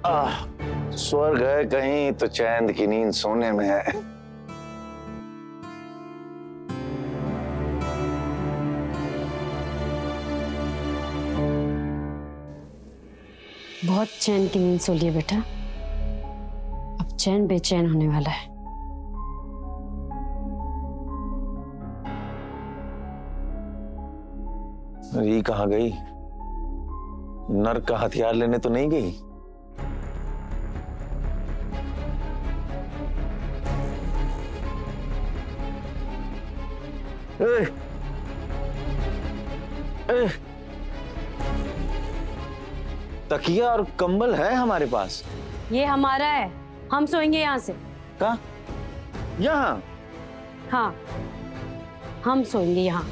स्वर्ग है कहीं तो चैन की नींद सोने में है। बहुत चैन की नींद सो लिए बेटा, अब चैन बेचैन होने वाला है। ये कहाँ गई? नर्क का हथियार लेने तो नहीं गई? ए, ए, तकिया और कंबल है हमारे पास। ये हमारा है, हम सोएंगे यहाँ से। कहाँ? यहाँ? हाँ, हम सोएंगे यहाँ।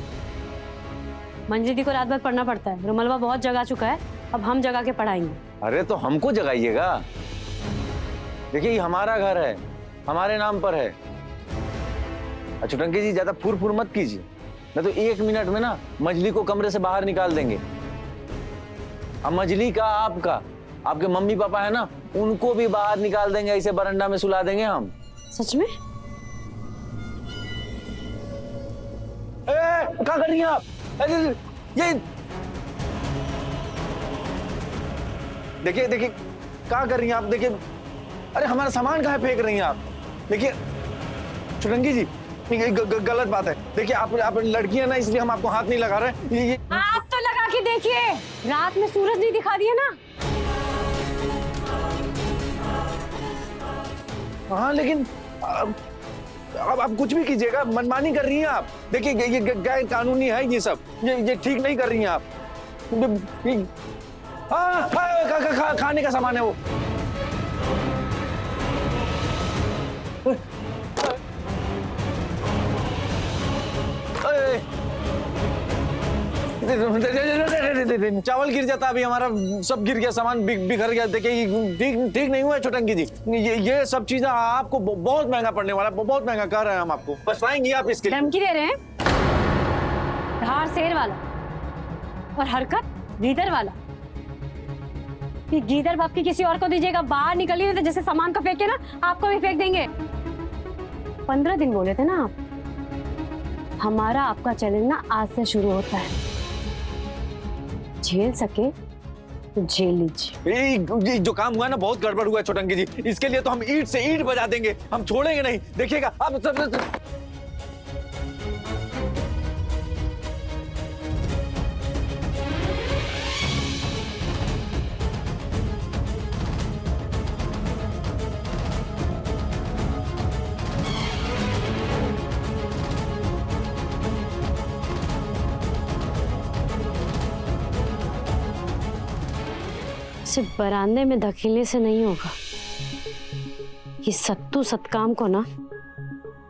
मंजरी दी को रात भर पढ़ना पड़ता है, रुमलवा बहुत जगा चुका है, अब हम जगा के पढ़ाएंगे। अरे तो हमको जगाइएगा। देखिए ये हमारा घर है, हमारे नाम पर है। अच्छा टंकी जी ज्यादा फुर फुर मत कीजिए, नहीं तो 1 मिनट में ना मजली को कमरे से बाहर निकाल देंगे। अब मजली का आपका, आपके मम्मी पापा है ना, उनको भी बाहर निकाल देंगे, ऐसे बरंडा में सुला देंगे हम। सच में? क्या कर रही हैं आप? ये देखिए देखिए क्या कर रही हैं आप? देखिए अरे हमारा सामान कहाँ फेंक रही हैं आप? देखिए चुटंगी जी गलत बात है। देखिए आप लड़की है ना, इसलिए हम आपको हाथ नहीं लगा रहे। ये आप तो लगा के देखिए, रात में सूरज नहीं दिखा दिया ना। हाँ लेकिन अब आप कुछ भी कीजिएगा, मनमानी कर रही हैं आप। देखिए ये गैर कानूनी है ये सब, ये ठीक नहीं कर रही हैं आप। हाँ खाने का सामान है वो। चावल गिर जाता, अभी हमारा सब गिर गया, सामान बिखर गया। देखिए ठीक नहीं हुआ है छोटंकी जी। ये सब चीजें आपको बहुत महंगा पड़ने वाला है, बहुत महंगा कर रहे हैं हम आपको। पछताएंगी आप इसके लिए। धमकी दे रहे हैं? धार शेर वाला और हरकत गीदड़ वाला। ये गीदड़ बाप की किसी और को दीजिएगा, बाहर निकलिए, नहीं तो जैसे सामान को फेंके ना, आपको भी फेंक देंगे। 15 दिन बोले थे ना आप। हमारा आपका चैलेंज ना आज से शुरू होता है। झेल सके तो झेल लीजिए। जो काम हुआ ना बहुत गड़बड़ हुआ है छोटंकी जी, इसके लिए तो हम ईंट से ईंट बजा देंगे, हम छोड़ेंगे नहीं। देखिएगा आप सब। सिर्फ बरामदे में धकेलने से नहीं होगा, ये सत्तू सतकाम को ना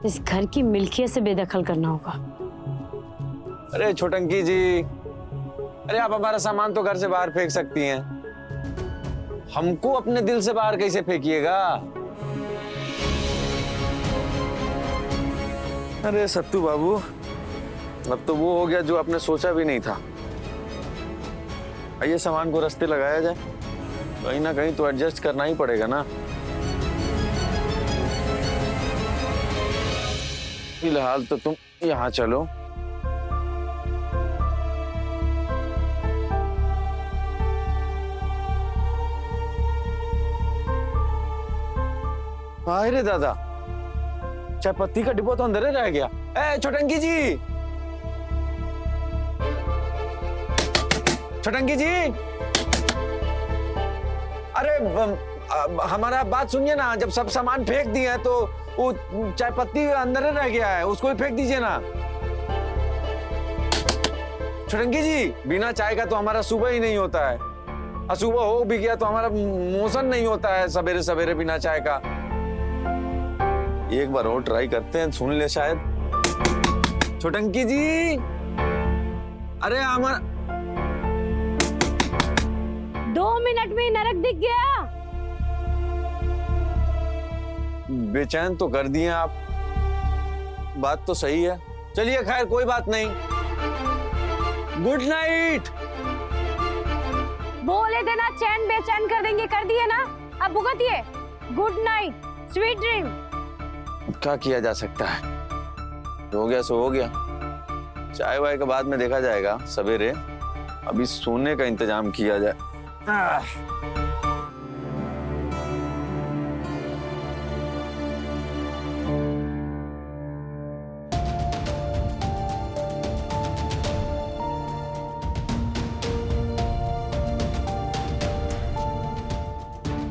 इस घर की मिल्कियत से बेदखल करना होगा। अरे छोटंकी जी, अरे आप हमारा सामान तो घर से बाहर फेंक सकती हैं, हमको अपने दिल से बाहर कैसे फेंकिएगा? अरे सत्तू बाबू, अब तो वो हो गया जो आपने सोचा भी नहीं था। आइए सामान को रास्ते लगाया जाए, कहीं ना कहीं तो एडजस्ट करना ही पड़ेगा ना। फिलहाल तो तुम यहाँ चलो। अरे दादा, चाय पत्ती का डिब्बा तो अंदर ही रह गया। ए छोटंकी जी, छोटंकी जी, अरे हमारा बात सुनिए ना। जब सब सामान फेंक दिए हैं तो वो चाय पत्ती अंदर ही रह गया है, उसको भी फेंक दीजिए ना। छोटंकी जी, बिना चाय का तो हमारा सुबह ही नहीं होता है, और सुबह हो भी गया तो हमारा मोशन नहीं होता है सवेरे सवेरे बिना चाय का। एक बार और ट्राई करते हैं, सुन ले शायद। छोटंकी जी, अरे हमारा 2 मिनट में नरक दिख गया। बेचैन तो कर दिए आप, बात तो सही है। चलिए खैर कोई बात नहीं, गुड नाइट। बोले थे ना चैन बेचैन कर देंगे, कर दिए ना। आप भुगतिए। Good night, sweet dream. क्या किया जा सकता है, हो गया सो हो गया। चाय वाय के बाद में देखा जाएगा सवेरे, अभी सोने का इंतजाम किया जाए।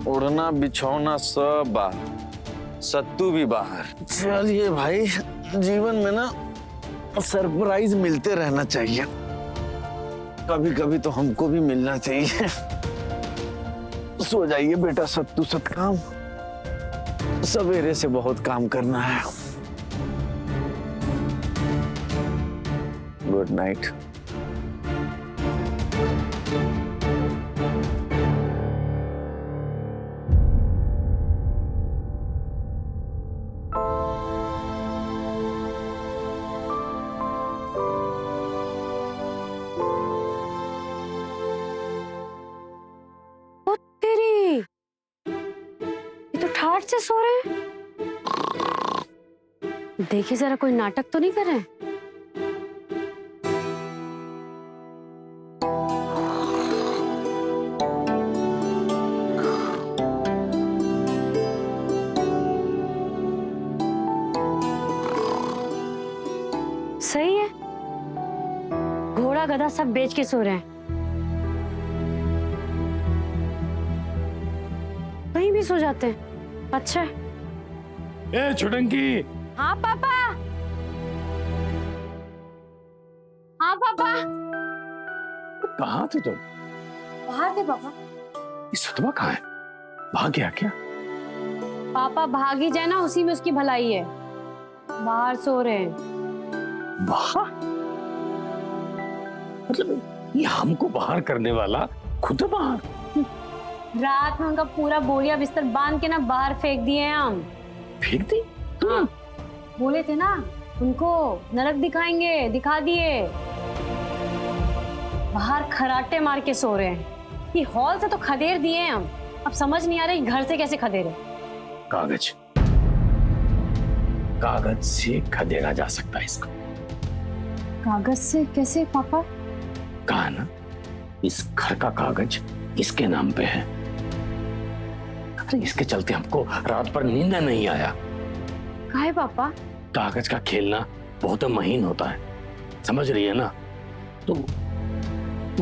उड़ना बिछौना सब बाहर, सत्तू भी बाहर। चलिए भाई, जीवन में ना सरप्राइज मिलते रहना चाहिए, कभी कभी तो हमको भी मिलना चाहिए। सो जाइए बेटा सत्तू सतकाम, सवेरे से बहुत काम करना है। Good night. ठाठ से सो रहे हैं। देखिए जरा कोई नाटक तो नहीं कर रहे हैं। सही है, घोड़ा गधा सब बेच के सो रहे हैं। कहीं भी सो जाते हैं। अच्छा। ए छुटंकी। हाँ पापा। हाँ पापा। कहाँ थे तुम? बाहर थे पापा। ये सतवा कहाँ है? भाग गया क्या? पापा भागी जाए ना, उसी में उसकी भलाई है। बाहर सो रहे हैं। बाहर? मतलब ये हमको बाहर करने वाला खुद बाहर? रात में उनका पूरा बोरिया बिस्तर बांध के ना बाहर फेंक दिए हैं हम। फेंक दी? हाँ, बोले थे ना उनको नरक दिखाएंगे, दिखा दिए। बाहर खराटे मार के सो रहे हैं। ये हॉल से तो खदेड़ दिए हैं हम, अब समझ नहीं आ रहा घर से कैसे खदेड़े। कागज, कागज से खदेड़ा जा सकता है इसको। कागज से कैसे पापा? कहा ना, इस घर का कागज इसके नाम पे है। अरे इसके चलते हमको रात पर नींद नहीं आया। काहे पापा? कागज का खेलना बहुत महीन होता है, समझ रही है ना? तो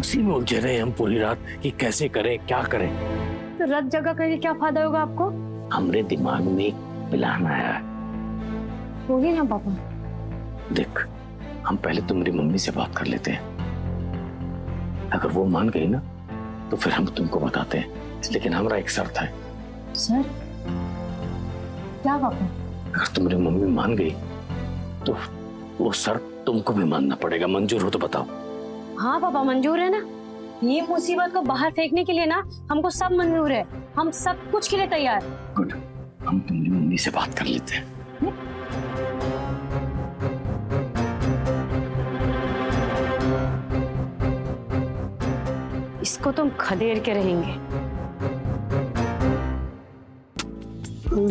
उसी में उलझे रहे हम पूरी रात कि कैसे करें, क्या करें। तो रात जगह करके क्या फायदा होगा आपको? हमरे दिमाग में एक प्लान आया है। होगी ना पापा? देख, हम पहले तुम्हारी मम्मी से बात कर लेते हैं। अगर वो मान गई ना तो फिर हम तुमको बताते हैं, लेकिन हमारा एक शर्त है। सर क्या पापा? अगर तुम्हारी मम्मी मान गई तो वो शर्त तुमको भी मानना पड़ेगा। मंजूर हो तो बताओ। हाँ पापा मंजूर है ना। ये मुसीबत को बाहर फेंकने के लिए ना हमको सब मंजूर है, हम सब कुछ के लिए तैयार। गुड, हम तुम्हारी मम्मी से बात कर लेते हैं। इसको तुम खदेड़ के रहेंगे।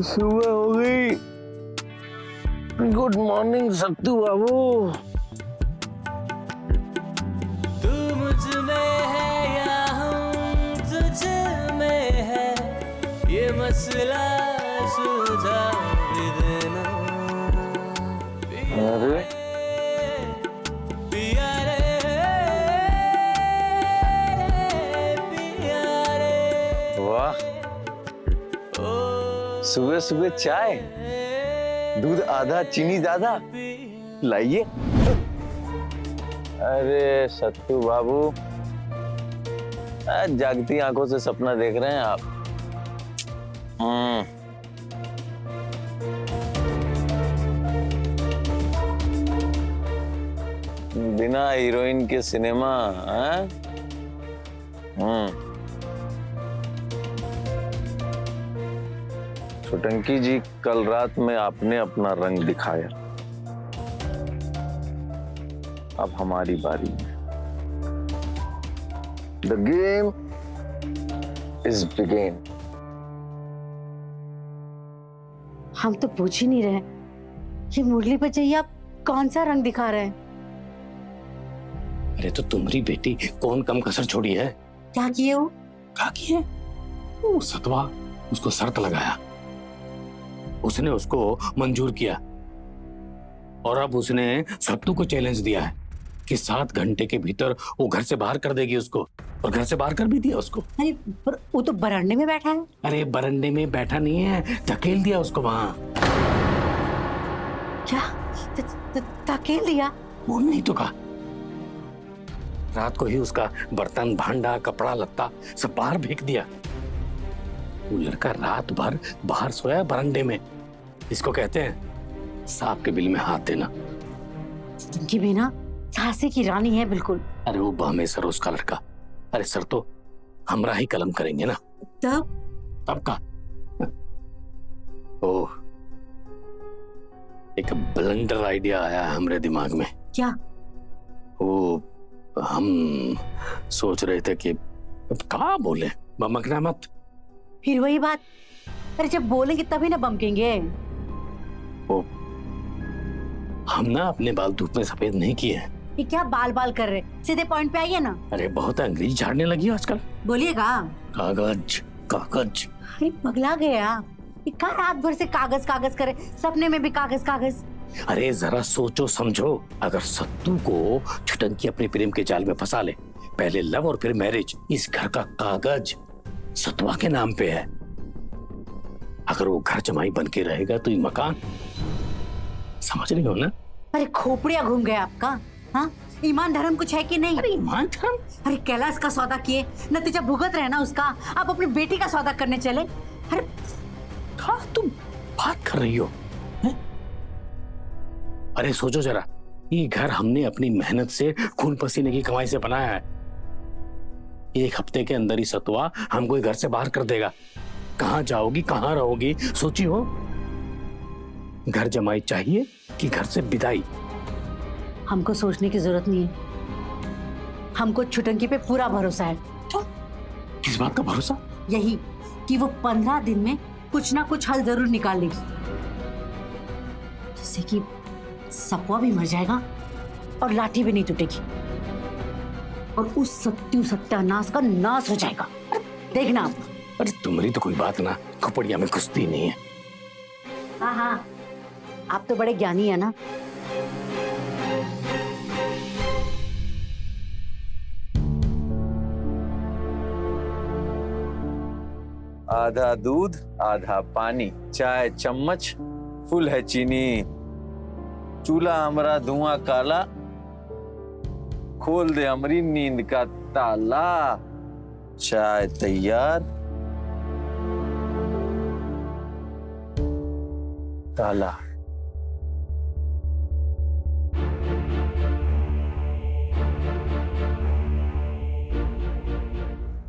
सुबह हो गई। गुड मॉर्निंग सत्तू बाबू। तू मुझ में है या हम तुझ में है, ये मसला सुलझा भी देना। अरे पिया रे, पिया रे। वाह, ओ सुबह सुबह चाय, दूध आधा चीनी ज्यादा, लाइए। अरे सत्तू बाबू, जागती आंखों से सपना देख रहे हैं आप। बिना हीरोइन के सिनेमा? छुटंकी जी, कल रात में आपने अपना रंग दिखाया, अब हमारी बारी है। The game is begin. हम तो पूछ ही नहीं रहे कि मुरली पर चाहिए आप कौन सा रंग दिखा रहे हैं। अरे तो तुम्हारी बेटी कौन कम कसर छोड़ी है? क्या किए हो? क्या किए? वो सतवा उसको शर्त लगाया, उसने उसको मंजूर किया और अब उसने सत्तू को चैलेंज दिया है कि 7 घंटे के भीतर वो घर से बाहर कर देगी उसको, और घर से बाहर कर भी दिया उसको। अरे पर वो तो बरामदे में बैठा है। अरे बरंडे में बैठा नहीं है, धकेल दिया उसको वहां। क्या? धकेल दिया? वो नहीं तो कहा, रात को ही उसका बर्तन भांडा कपड़ा लत्ता सब बाहर फेंक दिया। वो लड़का रात भर बाहर सोया बरंडे में। इसको कहते हैं सांप के बिल में हाथ देना। इनकी भी ना झांसी की रानी है बिल्कुल। अरे वो बहमे सर उसका लड़का। अरे सर तो हमरा ही कलम करेंगे ना। तब का ओह, एक ब्लंडर आइडिया आया हमरे दिमाग में। क्या? वो हम सोच रहे थे कि अब क्या बोले, बमकना मत। फिर वही बात, अरे जब बोलेंगे तभी ना बमकेंगे। वो हम ना अपने बाल धूप में सफेद नहीं किए हैं। ये क्या बाल बाल कर रहे, सीधे पॉइंट पे आइए ना। अरे बहुत अंग्रेजी झाड़ने लगी है आजकल। बोलिएगा। कागज कागज। अरे पगला गया, ये क्या रात भर से कागज कागज करे, सपने में भी कागज कागज। अरे जरा सोचो समझो, अगर सत्तू को छुटंकी अपने प्रेम के जाल में फंसा ले, पहले लव और फिर मैरिज, इस घर का कागज सतवा के नाम पे है। अगर वो घर जमाई बन के रहेगा तो ये मकान, समझ रही हो ना? अरे खोपड़िया घूम गया आपका। हाँ, ईमान धर्म कुछ है कि नहीं? अरे ईमान धर्म? अरे कैलाश का सौदा किए, नतीजा भुगत रहे ना उसका। आप अपनी बेटी का सौदा करने चले। अरे क्या तुम बात कर रही हो है? अरे सोचो जरा, ये घर हमने अपनी मेहनत से खून पसीने की कमाई से बनाया है। 1 हफ्ते के अंदर ही सतवा हमको घर से बाहर कर देगा। कहां जाओगी, कहां रहोगी, सोची हो? घर जमाई चाहिए कि घर से विदाई? हमको सोचने की जरूरत नहीं है, हमको छुटंकी पे पूरा भरोसा है। किस बात का भरोसा? यही कि वो 15 दिन में कुछ ना कुछ हल जरूर निकाल लेगी। जैसे कि सपवा भी मर जाएगा और लाठी भी नहीं टूटेगी, और उस सत्यानाश का नाश हो जाएगा। देखना आप। अरे तुम्हारी तो कोई बात ना खोपड़िया में घुसती नहीं है। हाँ हाँ, आप तो बड़े ज्ञानी है ना। आधा दूध आधा पानी, चाय चम्मच फुल है चीनी, चूल्हा हमारा धुआं काला, खोल दे हमारी नींद का ताला। चाय तैयार, ताला।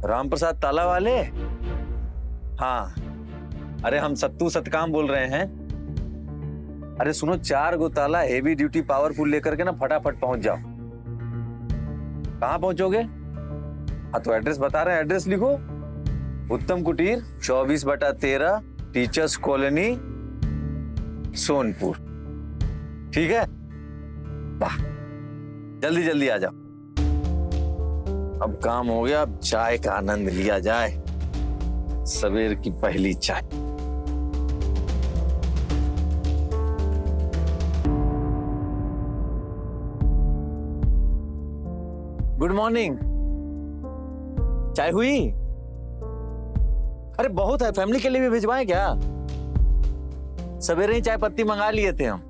राम प्रसाद ताला वाले? हाँ, अरे हम सत्तू सतकाम बोल रहे हैं। अरे सुनो, 4 गो ताला हेवी ड्यूटी पावरफुल लेकर के ना फटाफट पहुंच जाओ। कहां पहुंचोगे? हाँ तो एड्रेस बता रहे हैं, एड्रेस लिखो। उत्तम कुटीर 24/13 टीचर्स कॉलोनी सोनपुर। ठीक है? वाह, जल्दी जल्दी आ जाओ। अब काम हो गया, अब चाय का आनंद लिया जाए, सवेर की पहली चाय। Good morning. चाय हुई? अरे बहुत है, फैमिली के लिए भी भिजवाएं क्या? सवेरे ही चाय पत्ती मंगा लिए थे हम,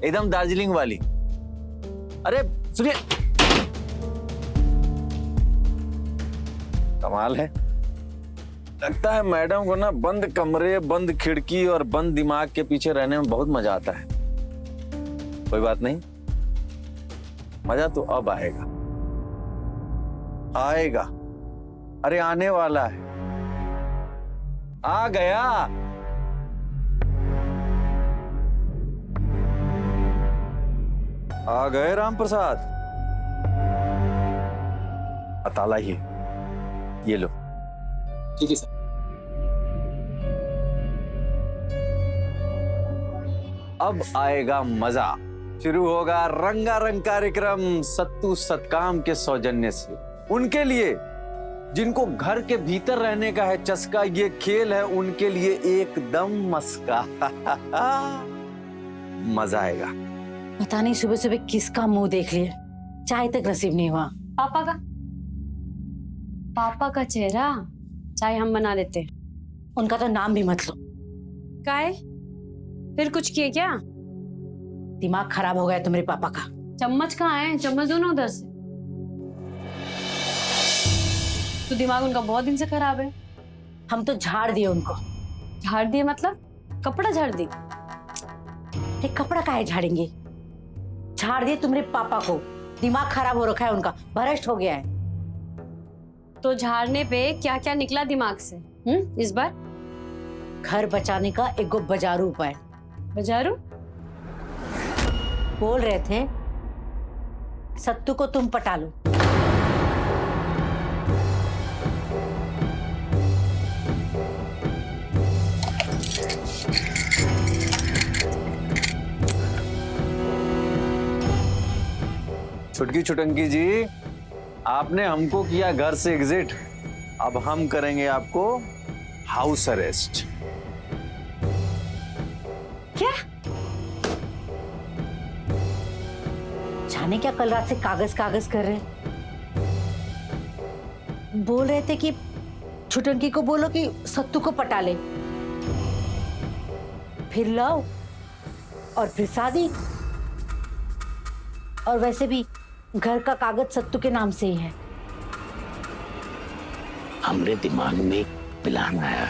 एकदम दार्जिलिंग वाली। अरे सुनिए, कमाल है, लगता है मैडम को ना बंद कमरे, बंद खिड़की और बंद दिमाग के पीछे रहने में बहुत मजा आता है। कोई बात नहीं, मजा तो अब आएगा, आएगा। अरे आने वाला है, आ गया। आ गए राम प्रसाद। ताला ये लो। ठीक है सर। अब आएगा मजा। शुरू होगा रंगारंग कार्यक्रम सत्तू सतकाम के सौजन्य से। उनके लिए जिनको घर के भीतर रहने का है चस्का, ये खेल है उनके लिए एकदम मस्का। मजा आएगा। पता नहीं सुबह सुबह किसका मुंह देख लिया, चाय तक नसीब नहीं हुआ। पापा का चेहरा चाय हम बना देते हैं। उनका तो नाम भी मत लो। काहे? फिर कुछ किए क्या? दिमाग खराब हो गया तुम्हारे पापा का। चम्मच कहाँ है? चम्मच दो ना उधर से। तो दिमाग उनका बहुत दिन से खराब है। हम तो झाड़ दिए उनको। झाड़ दिए मतलब? कपड़ा झाड़ दी? कपड़ा काहे झाड़ेंगे, झाड़ दिए तुम्हारे पापा को। दिमाग खराब हो रखा है उनका, भ्रष्ट हो गया है। तो झाड़ने पे क्या क्या निकला दिमाग से इस बार? घर बचाने का एक गो बाजारू उपाय। बाजारू? बोल रहे थे सत्तू को तुम पटा लो। छुटकी छुटंकी जी, आपने हमको किया घर से एग्जिट, अब हम करेंगे आपको हाउस अरेस्ट। क्या? जाने क्या कल रात से कागज कागज कर रहे। बोल रहे थे कि छुटंकी को बोलो कि सत्तू को पटा ले, फिर लव और फिर शादी। और वैसे भी घर का कागज सत्तू के नाम से ही है। हमरे दिमाग में प्लान आया।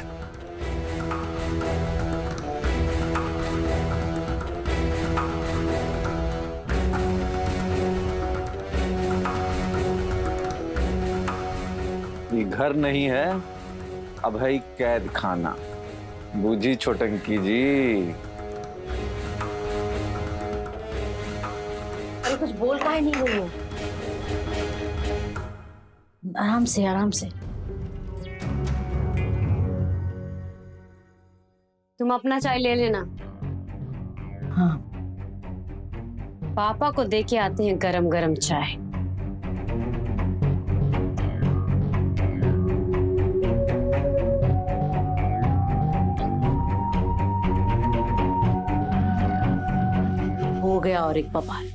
ये घर नहीं है, अब है कैद खाना। बूझी छोटंकी जी। अरे कुछ बोल काहे नहीं रही हो? आराम से आराम से। तुम अपना चाय ले लेना। हाँ, पापा को दे के आते हैं गरम गरम चाय। हो गया और एक बवाल।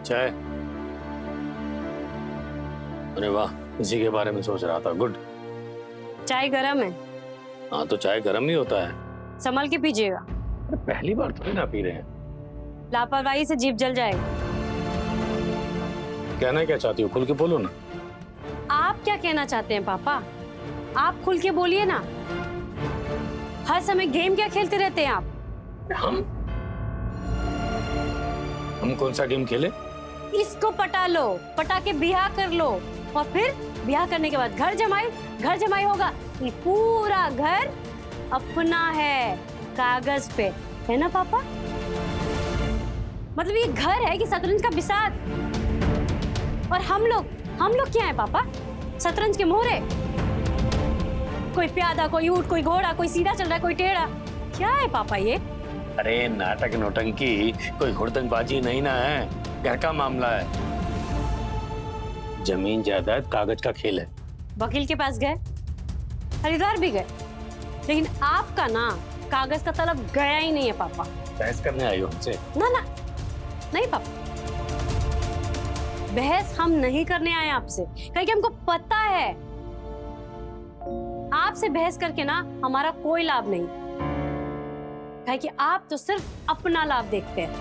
चाय? अरे वाह, इसी के बारे में सोच रहा था। गुड। चाय गरम है। हाँ तो चाय गर्म ही होता है। संभल के पीजिएगा। अरे पहली बार थोड़ी ना पी रहे हैं। लापरवाही से जीभ जल जाएगा। कहना क्या चाहती हो, खुल के बोलो ना। आप क्या कहना चाहते हैं पापा? आप खुल के बोलिए ना। हर समय गेम क्या खेलते रहते हैं आप? हम कौन सा गेम खेले? इसको पटा लो, पटा के ब्याह कर लो, और फिर ब्याह करने के बाद घर जमाई होगा। ये पूरा घर अपना है कागज पे, है ना पापा? मतलब ये घर है कि शतरंज का बिसात? और हम लोग क्या है पापा? शतरंज के मोहरे? कोई प्यादा, कोई ऊंट, कोई घोड़ा, कोई सीधा चल रहा है, कोई टेढ़ा। क्या है पापा ये? अरे नाटक नौटंकी कोई हुड़दंगबाजी नहीं ना है, घर का मामला है। जमीन जायदाद कागज का खेल है। वकील के पास गए, खरीदार भी गए, लेकिन आपका ना कागज का तलब गया ही नहीं है पापा। बहस करने आई हो हमसे? ना ना नहीं पापा, बहस हम नहीं करने आए आपसे, क्योंकि हमको पता है आपसे बहस करके ना हमारा कोई लाभ नहीं, क्योंकि आप तो सिर्फ अपना लाभ देखते हैं।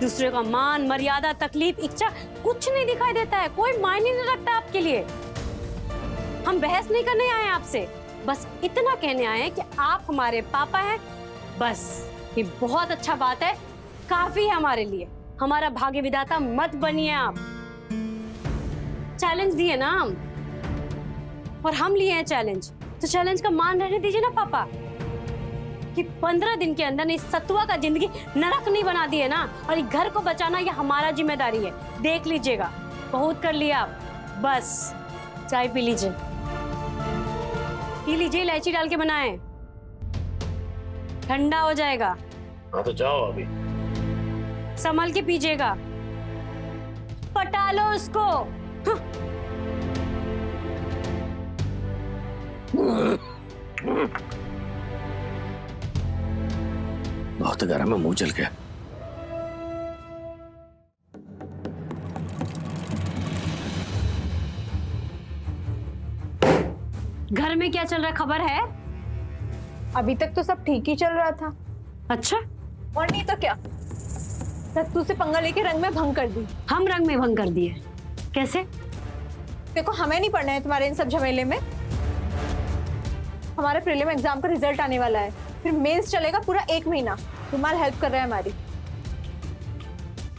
दूसरे का मान, मर्यादा, तकलीफ, इच्छा कुछ नहीं दिखाई देता है, कोई मायने नहीं रखता आपके लिए। हम बहस नहीं करने आए आपसे, बस इतना कहने आए हैं कि आप हमारे पापा हैं। बस ये बहुत अच्छा बात है, काफी है हमारे लिए। हमारा भाग्य विधाता मत बनिए आप। चैलेंज दिए ना हम, और हम लिए हैं चैलेंज, तो चैलेंज का मान रहने दीजिए ना पापा। कि 15 दिन के अंदर इस सतुआ का जिंदगी नरक नहीं बना दी है ना, और इस घर को बचाना ये हमारा जिम्मेदारी है। देख लीजिएगा, बहुत कर लिया आप, बस चाय पी लीजिए, पी लीजिए, इलायची डाल के बनाए, ठंडा हो जाएगा। हाँ तो जाओ अभी। संभल के पीजिएगा, पटा लो उसको। हाँ। बहुत गर्म है, मुंह जल गया। घर में क्या चल रहा है, खबर है? अभी तक तो सब ठीक ही चल रहा था। अच्छा, और नहीं तो क्या, सत्तू से पंगा लेके रंग में भंग कर दी। हम रंग में भंग कर दिए? कैसे? देखो, हमें नहीं पढ़ना है तुम्हारे इन सब झमेले में। हमारे प्रीलिम एग्जाम का रिजल्ट आने वाला है, फिर मेंस चलेगा पूरा 1 महीना। तुम्हारा हेल्प कर रहा है हमारी,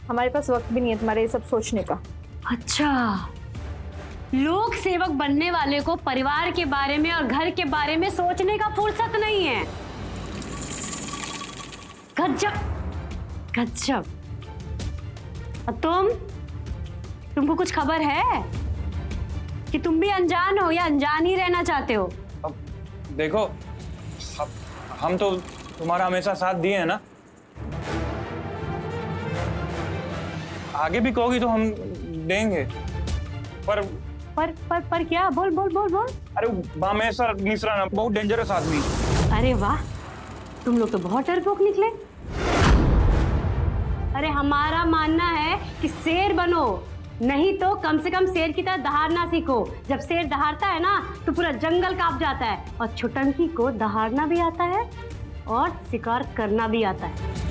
हमारे पास वक्त भी नहीं है तुम्हारे ये सब सोचने का। अच्छा, लोक सेवक बनने वाले को परिवार के बारे में और घर के बारे में सोचने का फुर्सत नहीं है। गजब गजब। और तुमको कुछ खबर है कि तुम भी अनजान हो या अनजान ही रहना चाहते हो? अब देखो, हम तो तुम्हारा हमेशा साथ दिए हैं ना, आगे भी कहोगी तो हम देंगे। पर क्या? बोल बोल बोल बोल। अरे बामेश्वर मिश्रा ना बहुत डेंजरस आदमी। अरे वाह, तुम लोग तो बहुत डरपोक निकले। अरे हमारा मानना है कि शेर बनो, नहीं तो कम से कम शेर की तरह दहाड़ना सीखो। जब शेर दहाड़ता है ना तो पूरा जंगल कांप जाता है, और छुटंकी को दहाड़ना भी आता है और शिकार करना भी आता है।